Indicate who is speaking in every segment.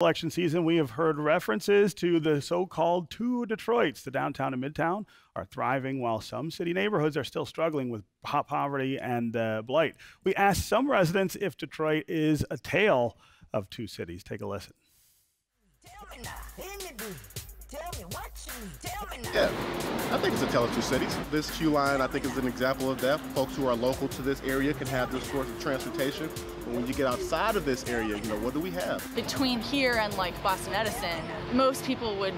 Speaker 1: Election season, we have heard references to the so-called two Detroits. The downtown and midtown are thriving, while some city neighborhoods are still struggling with poverty and blight. We asked some residents if Detroit is a tale of two cities. Take a listen.
Speaker 2: Tell me now, tell me what you tell me now.
Speaker 3: Yeah, I think it's a tale of two cities. This queue line, I think, is an example of that. Folks who are local to this area can have this sort of transportation. But when you get outside of this area, what do we have?
Speaker 4: Between here and like Boston Edison, most people would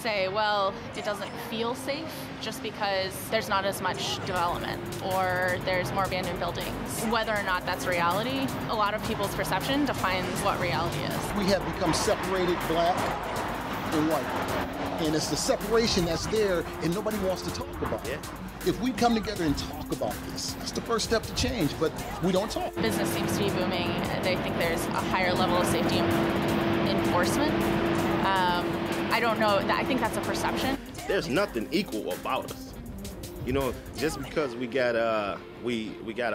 Speaker 4: say, well, it doesn't feel safe just because there's not as much development or there's more abandoned buildings. Whether or not that's reality, a lot of people's perception defines what reality is.
Speaker 5: We have become separated, black and white. And it's the separation that's there and nobody wants to talk about it. If we come together and talk about this, that's the first step to change, but we don't talk.
Speaker 4: Business seems to be booming. They think there's a higher level of safety enforcement. I don't know, I think that's a perception.
Speaker 6: There's nothing equal about us. Just because we got a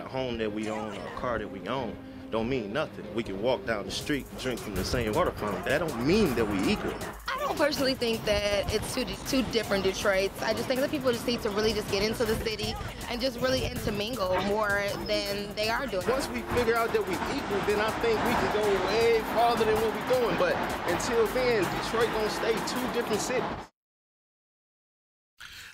Speaker 6: home that we own, or a car that we own, don't mean nothing. We can walk down the street, drink from the same water fountain. That don't mean that we equal.
Speaker 7: I don't personally think that it's two different Detroits. I just think that people just need to really just get into the city and just really intermingle more than they are doing.
Speaker 6: Once we figure out that we equal, then I think we can go way farther than what we're doing. But until then, Detroit gonna stay two different cities.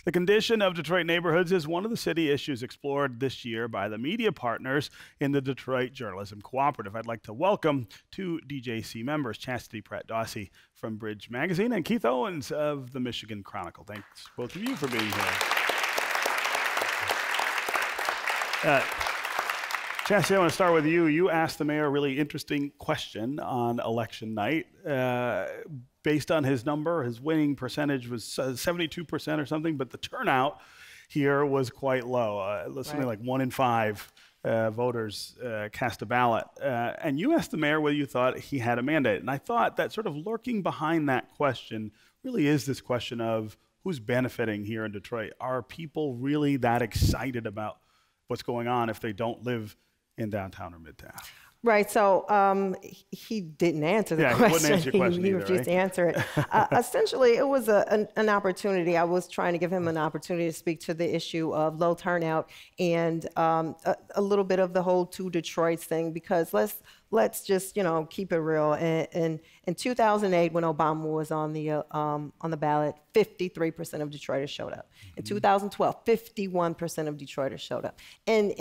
Speaker 1: The condition of Detroit neighborhoods is one of the city issues explored this year by the media partners in the Detroit Journalism Cooperative. I'd like to welcome two DJC members, Chastity Pratt-Dawsey from Bridge Magazine and Keith Owens of the Michigan Chronicle. Thanks, both of you, for being here. Chastity, I want to start with you. You asked the mayor a really interesting question on election night. Based on his number, his winning percentage was 72% or something, but the turnout here was quite low. Something like 1 in 5 voters cast a ballot. And you asked the mayor whether you thought he had a mandate. And I thought that sort of lurking behind that question really is this question of who's benefiting here in Detroit. Are people really that excited about what's going on if they don't live in downtown or midtown?
Speaker 8: Right, so he didn't answer the question.
Speaker 1: He wouldn't answer your question
Speaker 8: He refused to answer it. Essentially, it was an opportunity. I was trying to give him an opportunity to speak to the issue of low turnout and a little bit of the whole two Detroits thing, because let's just keep it real. In 2008, when Obama was on the ballot, 53% of Detroiters showed up. In 2012, 51% of Detroiters showed up. And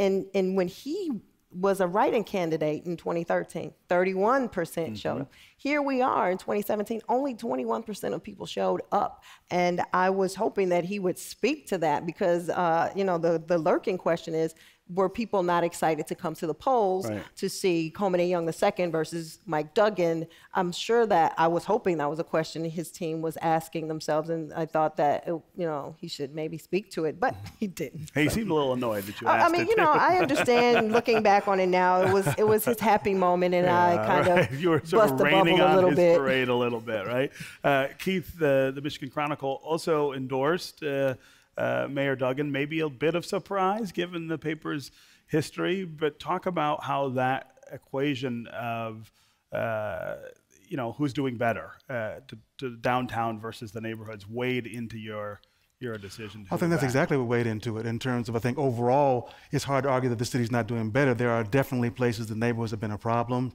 Speaker 8: when he was a write-in candidate in 2013, 31% showed up. Here we are in 2017, only 21% of people showed up. And I was hoping that he would speak to that because, the lurking question is, were people not excited to come to the polls to see Coleman A. Young II versus Mike Duggan? I'm sure that I was hoping that was a question his team was asking themselves, and I thought that he should maybe speak to it, but he didn't.
Speaker 1: He seemed a little annoyed that you asked it too.
Speaker 8: I understand looking back on it now. It was his happy moment, and I kind of
Speaker 1: you were sort
Speaker 8: bust
Speaker 1: of
Speaker 8: the
Speaker 1: raining
Speaker 8: bubble a
Speaker 1: on
Speaker 8: little
Speaker 1: his
Speaker 8: bit.
Speaker 1: parade a little bit, right? Keith, the Michigan Chronicle also endorsed Mayor Duggan. Maybe a bit of surprise given the paper's history, but talk about how that equation of who's doing better to downtown versus the neighborhoods weighed into your decision.
Speaker 9: I think that's exactly what weighed into it in terms of, I think overall it's hard to argue that the city's not doing better. There are definitely places the neighborhoods have been a problem.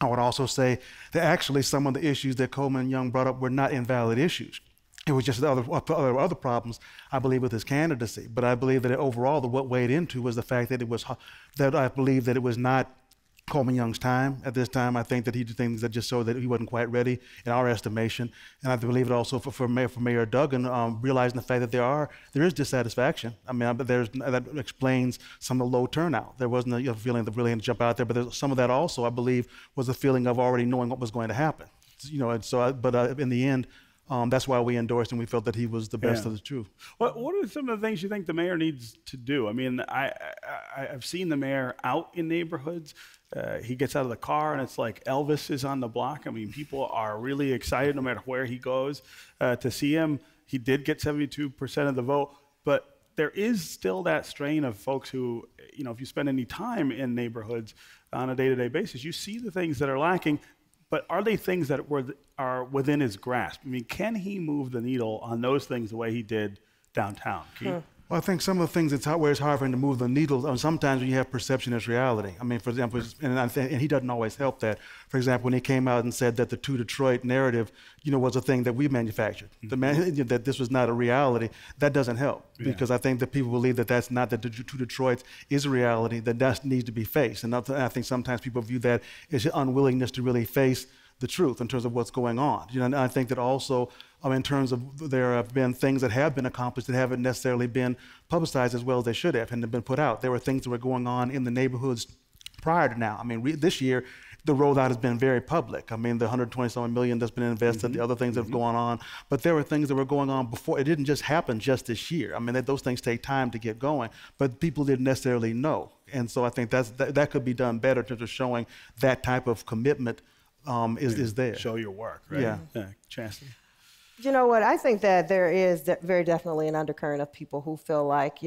Speaker 9: I would also say that actually some of the issues that Coleman Young brought up were not invalid issues. It was just other problems, I believe, with his candidacy. But I believe that overall, what weighed into was the fact that I believe that it was not Coleman Young's time at this time. I think that he did things that just showed that he wasn't quite ready in our estimation. And I believe it also for Mayor Duggan, realizing the fact that there is dissatisfaction. I mean, that explains some of the low turnout. There wasn't a feeling that really had to jump out there, but some of that also, I believe, was a feeling of already knowing what was going to happen. And so, in the end, that's why we endorsed and we felt that he was the best of the two.
Speaker 1: What are some of the things you think the mayor needs to do? I mean, I've seen the mayor out in neighborhoods. He gets out of the car and it's like Elvis is on the block. I mean, people are really excited no matter where he goes to see him. He did get 72% of the vote, but there is still that strain of folks who, if you spend any time in neighborhoods on a day-to-day basis, you see the things that are lacking. But are they things that are within his grasp? I mean, can he move the needle on those things the way he did downtown? Keith?
Speaker 9: Well, I think some of the things where it's hard for him to move the needle, sometimes when you have perception as reality. I mean, for example, and he doesn't always help that. For example, when he came out and said that the Two Detroit narrative, was a thing that we manufactured, that this was not a reality, that doesn't help. Because I think that people believe that that's not, that the Two Detroits is a reality, that needs to be faced. And I think sometimes people view that as an unwillingness to really face the truth in terms of what's going on. And I think that also, in terms of, there have been things that have been accomplished that haven't necessarily been publicized as well as they should have and have been put out. There were things that were going on in the neighborhoods prior to now. I mean, this year, the rollout has been very public. I mean, the $127 million that's been invested, the other things that have gone on, but there were things that were going on before. It didn't just happen just this year. I mean, those things take time to get going, but people didn't necessarily know. And so I think that could be done better in terms of showing that type of commitment is there.
Speaker 1: Show your work, right?
Speaker 9: Yeah.
Speaker 1: Chastity?
Speaker 8: You know what? I think that there is very definitely an undercurrent of people who feel like,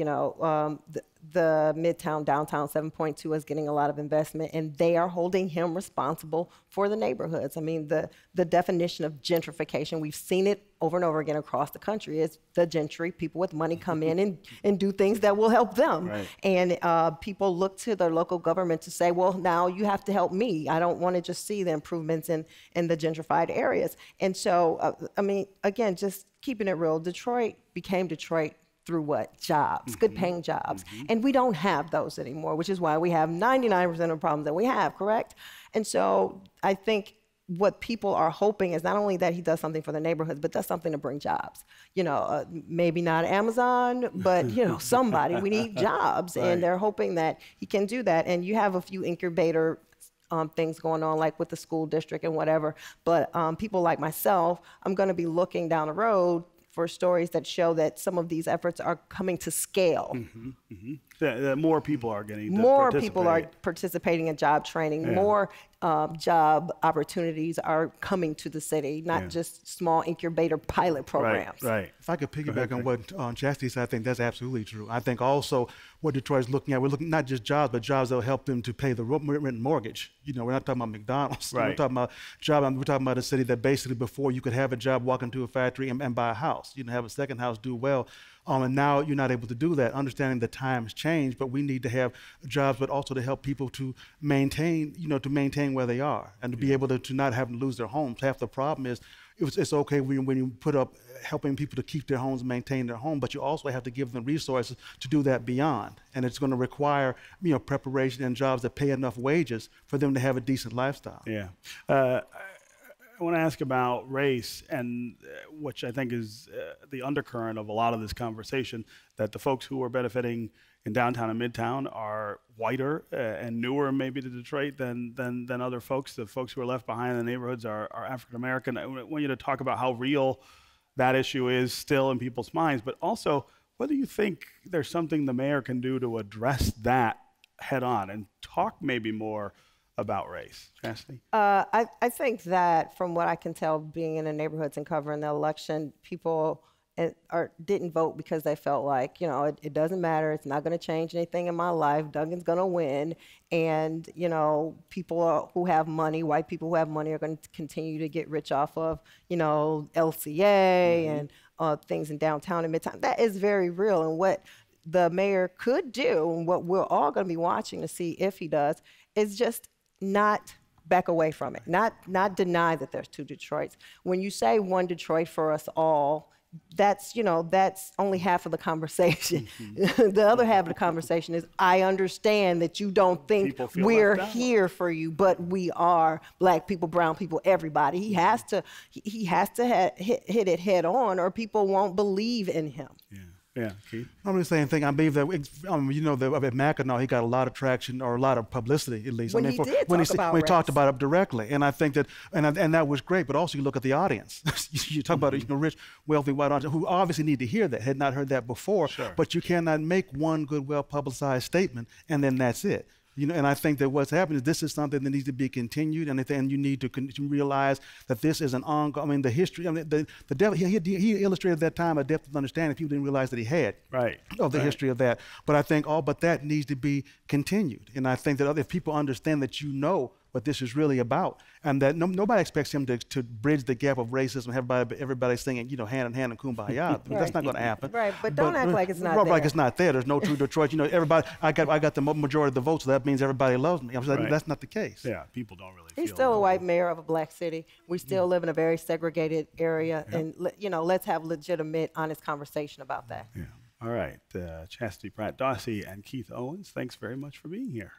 Speaker 8: the Midtown Downtown 7.2 is getting a lot of investment, and they are holding him responsible for the neighborhoods. I mean, the definition of gentrification, we've seen it over and over again across the country, is the gentry. People with money come in and do things that will help them.
Speaker 1: Right.
Speaker 8: And people look to their local government to say, well, now you have to help me. I don't want to just see the improvements in the gentrified areas. And so, I mean, again, just keeping it real, Detroit became Detroit through what? Jobs, good paying jobs. And we don't have those anymore, which is why we have 99% of the problems that we have, correct? And so I think what people are hoping is not only that he does something for the neighborhoods, but does something to bring jobs. Maybe not Amazon, but somebody. We need jobs,
Speaker 1: Right.
Speaker 8: and they're hoping that he can do that. And you have a few incubator things going on, like with the school district and whatever. But people like myself, I'm going to be looking down the road for stories that show that some of these efforts are coming to scale.
Speaker 1: That more people are getting to
Speaker 8: More
Speaker 1: participate.
Speaker 8: people are participating in job training. More job opportunities are coming to the city, not just small incubator pilot programs.
Speaker 1: Right.
Speaker 9: If I could piggyback on what Chastity said, I think that's absolutely true. I think also what Detroit's looking at, we're looking not just jobs, but jobs that will help them to pay the rent and mortgage. We're not talking about McDonald's.
Speaker 1: Right.
Speaker 9: We're talking about we're talking about a city that basically before you could have a job, walk into a factory and buy a house. Have a second house, do well. And now you're not able to do that, understanding the times change, but we need to have jobs, but also to help people to maintain, where they are and to be able to not have them lose their homes. Half the problem is it's okay when you put up helping people to keep their homes and maintain their home, but you also have to give them resources to do that beyond. And it's going to require, preparation and jobs that pay enough wages for them to have a decent lifestyle.
Speaker 1: Yeah. I want to ask about race, and which I think is the undercurrent of a lot of this conversation, that the folks who are benefiting in downtown and midtown are whiter and newer maybe to Detroit than other folks. The folks who are left behind in the neighborhoods are African American. I want you to talk about how real that issue is still in people's minds, but also whether you think there's something the mayor can do to address that head on and talk maybe more about race. Chastity?
Speaker 8: I think that from what I can tell, being in the neighborhoods and covering the election, people didn't vote because they felt like, it doesn't matter. It's not going to change anything in my life. Duggan's going to win. And, people who have money, white people who have money, are going to continue to get rich off of, LCA and things in downtown and midtown. That is very real. And what the mayor could do, and what we're all going to be watching to see if he does, is just not back away from it, not deny that there's two Detroits. When you say one Detroit for us all, that's only half of the conversation. The other half of the conversation is, I understand that you don't think we're here for you, but we are. Black people, brown people, everybody. He has to hit it head on, or people won't believe in him.
Speaker 1: Yeah, Keith?
Speaker 9: I'm the same thing. I believe that, at Mackinac, he got a lot of traction, or a lot of publicity, at least.
Speaker 8: When he
Speaker 9: talked about it directly. And I think that, and that was great, but also you look at the audience. You talk about, rich, wealthy white audience who obviously need to hear that, had not heard that before, but you cannot make one good, well-publicized statement, and then that's it. And I think that what's happening is this is something that needs to be continued, and you need to realize that this is an ongoing. The history. The devil. He illustrated that time a depth of understanding people didn't realize that he had. Of the history of that. But I think but that needs to be continued. And I think that if people understand that what this is really about, and that nobody expects him to bridge the gap of racism. Everybody singing, hand in hand and kumbaya. That's not going to happen.
Speaker 8: Right, but don't act like it's not there.
Speaker 9: Like it's not there. There's no true Detroit. Everybody. I got the majority of the votes, so that means everybody loves me. That's not the case.
Speaker 1: Yeah, people don't really.
Speaker 8: He's still a white mayor of a black city. We still live in a very segregated area, and let's have legitimate, honest conversation about that.
Speaker 1: Yeah. All right, Chastity Pratt-Dawsey and Keith Owens, thanks very much for being here.